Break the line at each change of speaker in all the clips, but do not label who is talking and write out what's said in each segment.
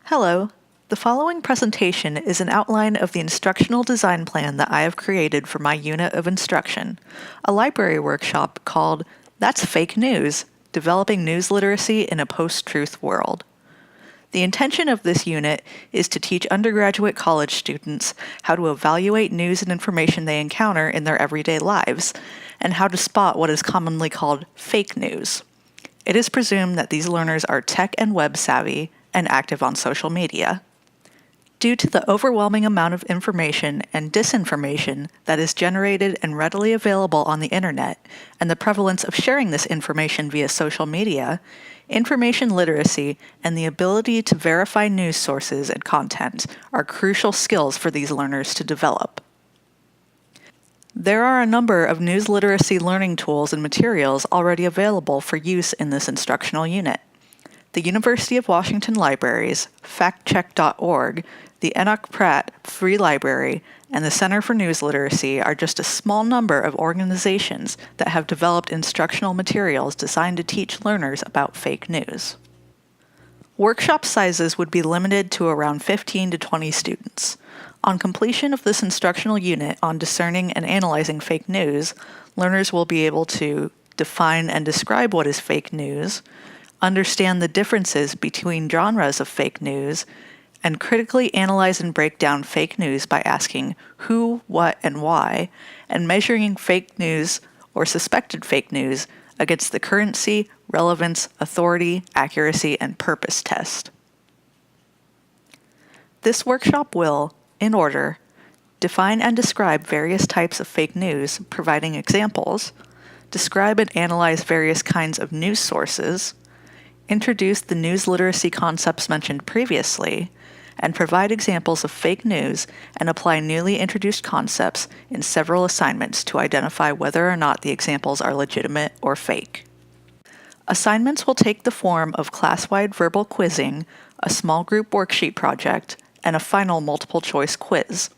Hello. The following presentation is an outline of the instructional design plan that I have created for my unit of instruction, a library workshop called That's Fake News: Developing News Literacy in a Post-Truth World. The intention of this unit is to teach undergraduate college students how to evaluate news and information they encounter in their everyday lives, and how to spot what is commonly called fake news. It is presumed that these learners are tech and web savvy and active on social media. Due to the overwhelming amount of information and disinformation that is generated and readily available on the internet, and the prevalence of sharing this information via social media, information literacy and the ability to verify news sources and content are crucial skills for these learners to develop. There are a number of news literacy learning tools and materials already available for use in this instructional unit. The University of Washington Libraries, factcheck.org, the Enoch Pratt Free Library, and the Center for News Literacy are just a small number of organizations that have developed instructional materials designed to teach learners about fake news. Workshop sizes would be limited to around 15 to 20 students. On completion of this instructional unit on discerning and analyzing fake news, learners will be able to define and describe what is fake news, understand the differences between genres of fake news, and critically analyze and break down fake news by asking who, what, and why, and measuring fake news or suspected fake news against the currency, relevance, authority, accuracy, and purpose test. This workshop will, in order, define and describe various types of fake news, providing examples, describe and analyze various kinds of news sources, introduce the news literacy concepts mentioned previously, and provide examples of fake news and apply newly introduced concepts in several assignments to identify whether or not the examples are legitimate or fake. Assignments will take the form of class-wide verbal quizzing, a small group worksheet project, and a final multiple-choice quiz.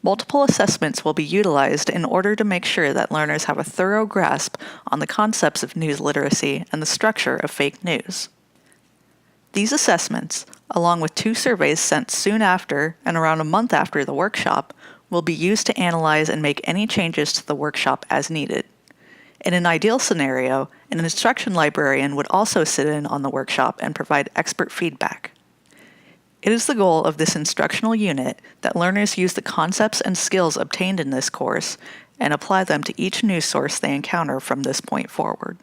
Multiple assessments will be utilized in order to make sure that learners have a thorough grasp on the concepts of news literacy and the structure of fake news. These assessments, along with 2 surveys sent soon after and around a month after the workshop, will be used to analyze and make any changes to the workshop as needed. In an ideal scenario, an instruction librarian would also sit in on the workshop and provide expert feedback. It is the goal of this instructional unit that learners use the concepts and skills obtained in this course and apply them to each news source they encounter from this point forward.